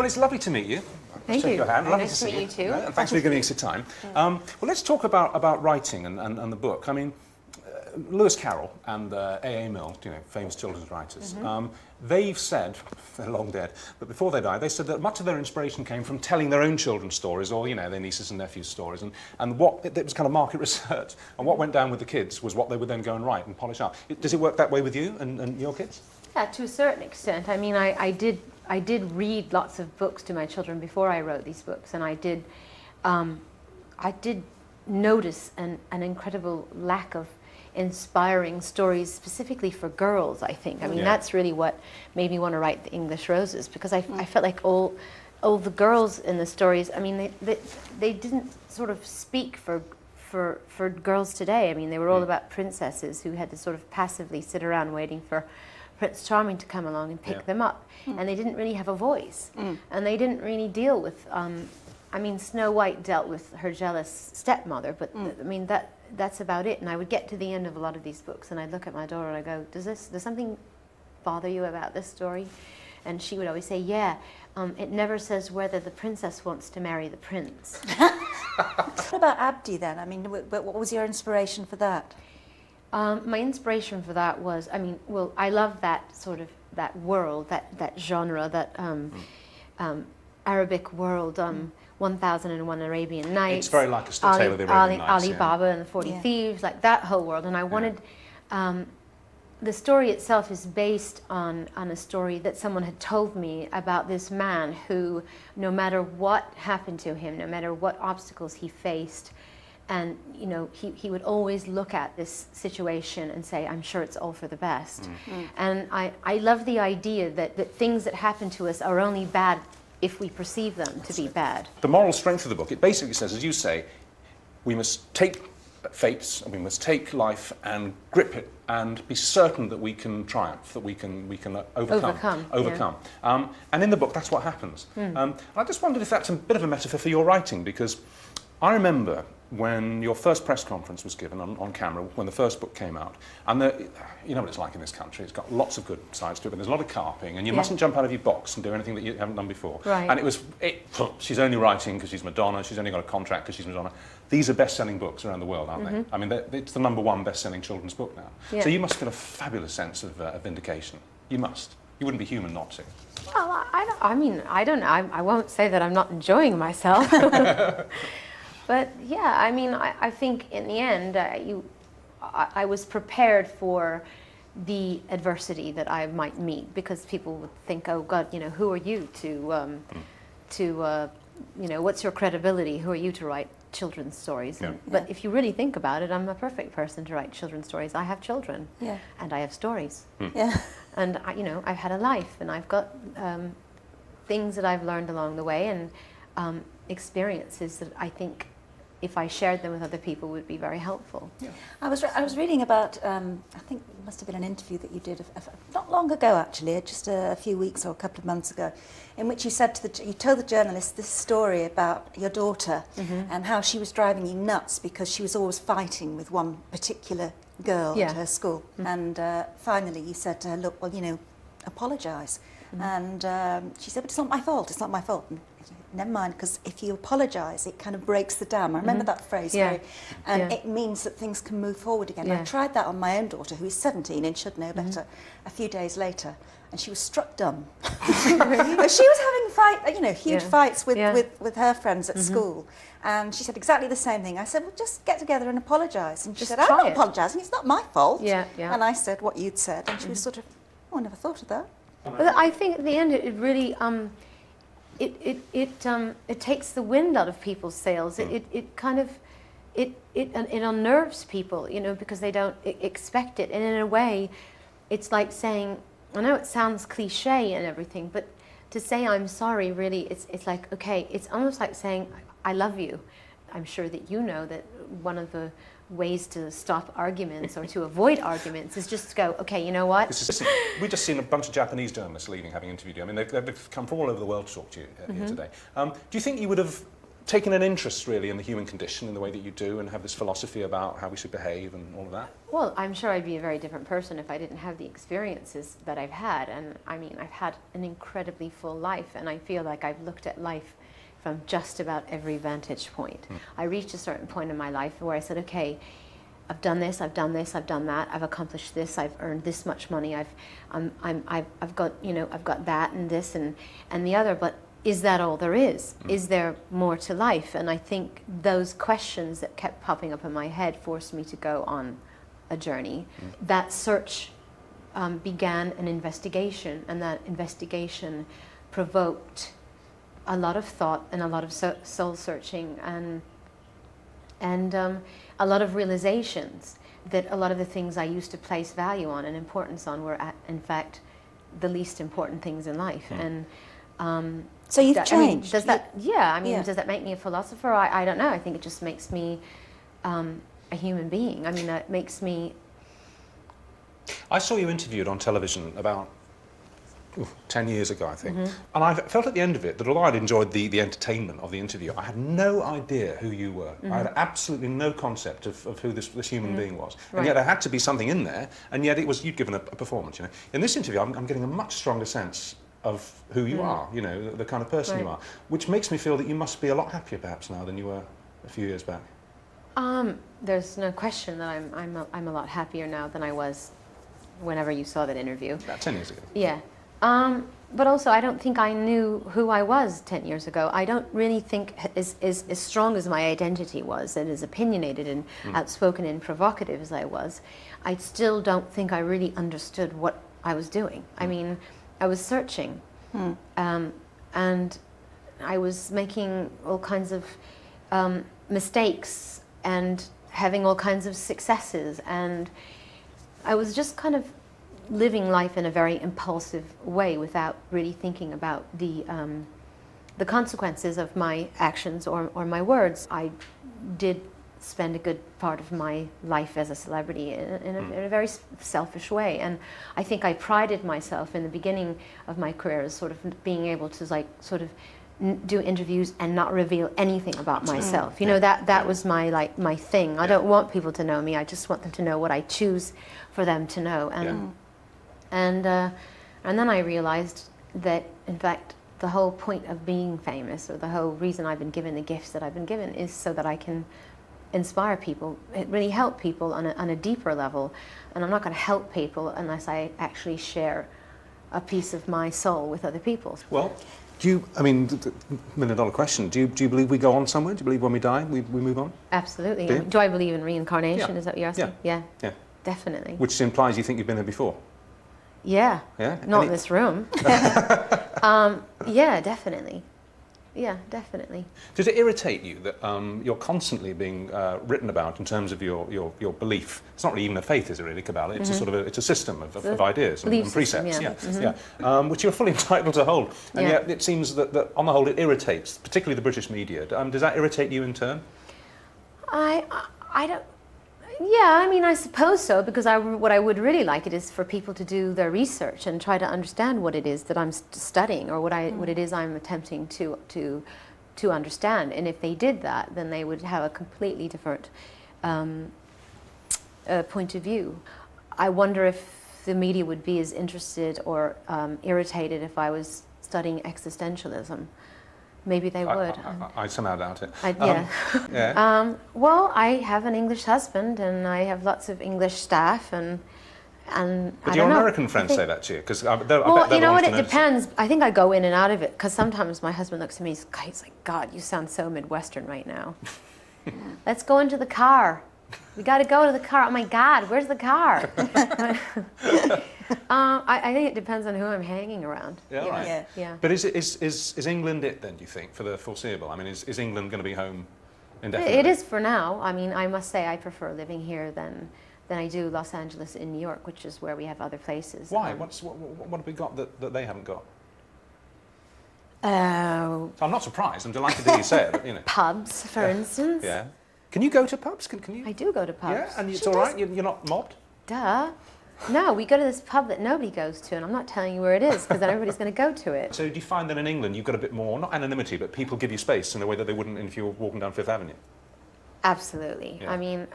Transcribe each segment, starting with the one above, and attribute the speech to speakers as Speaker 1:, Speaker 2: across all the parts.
Speaker 1: Well, it's lovely to meet you.
Speaker 2: Thank you.
Speaker 1: Your hand. Lovely
Speaker 2: nice
Speaker 1: to see
Speaker 2: meet you too.
Speaker 1: And thanks for giving us your time. Well, let's talk about writing and the book. I mean, Lewis Carroll and A.A. Milne, famous children's writers, they've said, they're long dead, but before they died, they said that much of their inspiration came from telling their own children's stories, or, their nieces and nephews' stories, and it was kind of market research, and what went down with the kids was what they would then go and write and polish up. Does it work that way with you and your kids?
Speaker 2: Yeah, to a certain extent. I mean, I did read lots of books to my children before I wrote these books, and I did notice an incredible lack of inspiring stories specifically for girls, I think. I mean, that's really what made me want to write The English Roses, because I felt like all the girls in the stories, I mean, they didn't sort of speak for girls today. I mean, they were all about princesses who had to sort of passively sit around waiting for Prince Charming to come along and pick them up. And they didn't really have a voice. And they didn't really deal with, I mean, Snow White dealt with her jealous stepmother, but I mean, that's about it. And I would get to the end of a lot of these books and I'd look at my daughter and I'd go, does something bother you about this story? And she would always say, yeah, it never says whether the princess wants to marry the prince.
Speaker 3: What about Abdi then? I mean, what was your inspiration for that?
Speaker 2: My inspiration for that was, I mean, well, I love that sort of, that world, that genre, that Arabic world, 1001 Arabian Nights.
Speaker 1: It's very like a tale of the Arabian Nights.
Speaker 2: Ali Baba and the 40 Thieves, like that whole world. And I wanted, the story itself is based on a story that someone had told me about this man who, no matter what happened to him, no matter what obstacles he faced, and he would always look at this situation and say, I'm sure it's all for the best. And I love the idea that things that happen to us are only bad if we perceive them to be bad.
Speaker 1: The moral strength of the book, it basically says, as you say, we must take fates, and we must take life and grip it and be certain that we can triumph, that we can overcome. And in the book, that's what happens. I just wondered if that's a bit of a metaphor for your writing, because I remember when your first press conference was given on camera, when the first book came out, and you know what it's like in this country, it's got lots of good sides to it, but there's a lot of carping, and you mustn't jump out of your box and do anything that you haven't done before.
Speaker 2: Right.
Speaker 1: And she's only writing because she's Madonna, she's only got a contract because she's Madonna. These are best-selling books around the world, aren't they? I mean, it's the #1 best-selling children's book now. So you must feel a fabulous sense of vindication. You must. You wouldn't be human not to.
Speaker 2: Well, I don't know. I won't say that I'm not enjoying myself. But yeah, I mean, I think in the end, I was prepared for the adversity that I might meet, because people would think, oh God, who are you to what's your credibility? Who are you to write children's stories? But if you really think about it, I'm a perfect person to write children's stories. I have children, and I have stories, and I've had a life, and I've got things that I've learned along the way, and experiences that I think, if I shared them with other people, would be very helpful.
Speaker 3: I was reading about, I think it must have been an interview that you did not long ago, actually, just a few weeks or a couple of months ago, in which you said you told the journalist this story about your daughter and how she was driving you nuts because she was always fighting with one particular girl at her school. And finally you said to her, look, well, apologise. And she said, but it's not my fault, it's not my fault. And never mind, because if you apologise, it kind of breaks the dam. I remember that phrase, and it means that things can move forward again. I tried that on my own daughter, who is 17 and should know better, a few days later, and she was struck dumb. But she was having huge fights with her friends at school, and she said exactly the same thing. I said, well, just get together and apologise. And she said, I'm not apologising, it's not my fault. And I said what you'd said, and she was sort of, oh, I never thought of that.
Speaker 2: But I think at the end it really it takes the wind out of people's sails. It kind of it unnerves people, because they don't expect it. And in a way, it's like saying, I know it sounds cliche and everything, but to say I'm sorry, really, it's like, okay, it's almost like saying I love you. I'm sure that you know that one of the ways to stop arguments or to avoid arguments is just to go, okay, you know what?
Speaker 1: We've just seen a bunch of Japanese journalists leaving, having interviewed you. I mean, they've come from all over the world to talk to you here today. Do you think you would have taken an interest really in the human condition in the way that you do, and have this philosophy about how we should behave and all of that?
Speaker 2: Well, I'm sure I'd be a very different person if I didn't have the experiences that I've had. And I mean, I've had an incredibly full life, and I feel like I've looked at life from just about every vantage point. I reached a certain point in my life where I said, okay, I've done this, I've done this, I've done that, I've accomplished this, I've earned this much money, I've got, you know, I've got that and this and the other, but is that all there is? Is there more to life? And I think those questions that kept popping up in my head forced me to go on a journey. That search began an investigation, and that investigation provoked a lot of thought and a lot of soul searching and a lot of realizations that a lot of the things I used to place value on and importance on were, in fact, the least important things in life. And
Speaker 3: so you've changed.
Speaker 2: I mean, does that? Yeah. I mean, does that make me a philosopher? I don't know. I think it just makes me a human being. I mean, it makes me.
Speaker 1: I saw you interviewed on television about 10 years ago, I think. And I felt at the end of it that although I'd enjoyed the entertainment of the interview, I had no idea who you were. I had absolutely no concept of who this human being was. And yet there had to be something in there, and yet it was, you'd given a performance, you know. In this interview, I'm getting a much stronger sense of who you are, you know, the kind of person you are, which makes me feel that you must be a lot happier perhaps now than you were a few years back.
Speaker 2: There's no question that I'm a lot happier now than I was whenever you saw that interview.
Speaker 1: About 10 years ago.
Speaker 2: Yeah. But also, I don't think I knew who I was 10 years ago. I don't really think as strong as my identity was, and as opinionated and outspoken and provocative as I was, I still don't think I really understood what I was doing. I mean, I was searching, and I was making all kinds of mistakes and having all kinds of successes, and I was just kind of living life in a very impulsive way without really thinking about the consequences of my actions or my words. I did spend a good part of my life as a celebrity in a very selfish way, and I think I prided myself in the beginning of my career as sort of being able to like sort of do interviews and not reveal anything about myself. You know, that was my thing. I don't want people to know me. I just want them to know what I choose for them to know. And then I realized that, in fact, the whole point of being famous, or the whole reason I've been given the gifts that I've been given, is so that I can inspire people, really help people on a deeper level. And I'm not going to help people unless I actually share a piece of my soul with other people.
Speaker 1: Well, do you, I mean, million-dollar question, do you believe we go on somewhere? Do you believe when we die, we move on?
Speaker 2: Absolutely. Do I believe in reincarnation? Is that what you're asking? Yeah. Definitely.
Speaker 1: Which implies you think you've been here before?
Speaker 2: Yeah. Not in this room. Yeah, definitely. Yeah, definitely.
Speaker 1: Does it irritate you that you're constantly being written about in terms of your belief? It's not really even a faith, is it really, Kabbalah? It's a sort of it's a system of ideas and precepts, which you're fully entitled to hold. And yet it seems that on the whole it irritates, particularly the British media. Does that irritate you in turn?
Speaker 2: I don't. Yeah, I mean, I suppose so, because what I would really like it is for people to do their research and try to understand what it is that I'm studying, or what it is I'm attempting to understand. And if they did that, then they would have a completely different point of view. I wonder if the media would be as interested or irritated if I was studying existentialism. Maybe they would.
Speaker 1: I somehow doubt it.
Speaker 2: Well, I have an English husband, and I have lots of English staff, and
Speaker 1: but your American friends say that to you, because
Speaker 2: well, you know what? It depends. I think I go in and out of it, because sometimes my husband looks at me. He's like, "God, you sound so Midwestern right now. Let's go into the car. We got to go to the car. Oh my God, where's the car?" I think it depends on who I'm hanging around.
Speaker 1: Yeah, right.
Speaker 2: Yeah.
Speaker 1: But is England it then, do you think, for the foreseeable? I mean, is England going to be home indefinitely?
Speaker 2: It is for now. I mean, I must say I prefer living here than I do Los Angeles and New York, which is where we have other places.
Speaker 1: Why? What have we got that they haven't got?
Speaker 2: So
Speaker 1: I'm not surprised. I'm delighted that you say it. But, you know.
Speaker 2: Pubs, for instance.
Speaker 1: Yeah. Can you go to pubs? Can you?
Speaker 2: I do go to pubs.
Speaker 1: Yeah, and it's all right. You're not mobbed.
Speaker 2: Duh. No, we go to this pub that nobody goes to, and I'm not telling you where it is, because then everybody's going to go to it.
Speaker 1: So do you find that in England you've got a bit more, not anonymity, but people give you space in a way that they wouldn't if you were walking down Fifth Avenue?
Speaker 2: Absolutely.
Speaker 1: Yeah.
Speaker 2: I mean,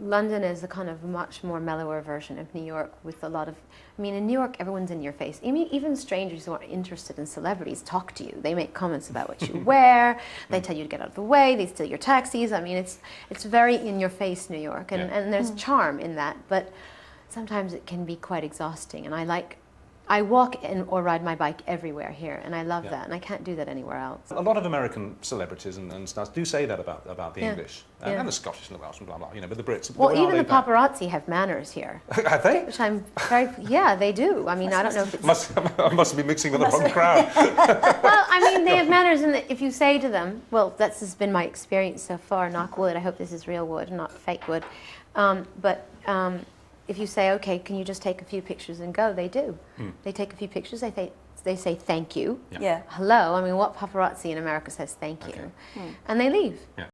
Speaker 2: London is a kind of much more mellower version of New York with a lot of, I mean, in New York, everyone's in your face. Even strangers who aren't interested in celebrities talk to you. They make comments about what you wear. They tell you to get out of the way. They steal your taxis. I mean, it's very in your face, New York. And there's charm in that. But sometimes it can be quite exhausting. And I walk or ride my bike everywhere here, and I love that, and I can't do that anywhere else.
Speaker 1: A lot of American celebrities and stars do say that about the English, and the Scottish and the Welsh and blah, blah, you know, but the Brits...
Speaker 2: Well, even the paparazzi have manners here.
Speaker 1: Have they?
Speaker 2: Which I'm very... Yeah, they do. I mean, I don't know if it's...
Speaker 1: I must be mixing with the wrong crowd.
Speaker 2: Well, I mean, they have manners in that if you say to them, well, that's has been my experience so far, knock wood, I hope this is real wood, not fake wood, if you say, okay, can you just take a few pictures and go, they do. They take a few pictures, they say thank you.
Speaker 3: Yeah.
Speaker 2: Hello, I mean, what paparazzi in America says thank you? And they leave.
Speaker 1: Yeah.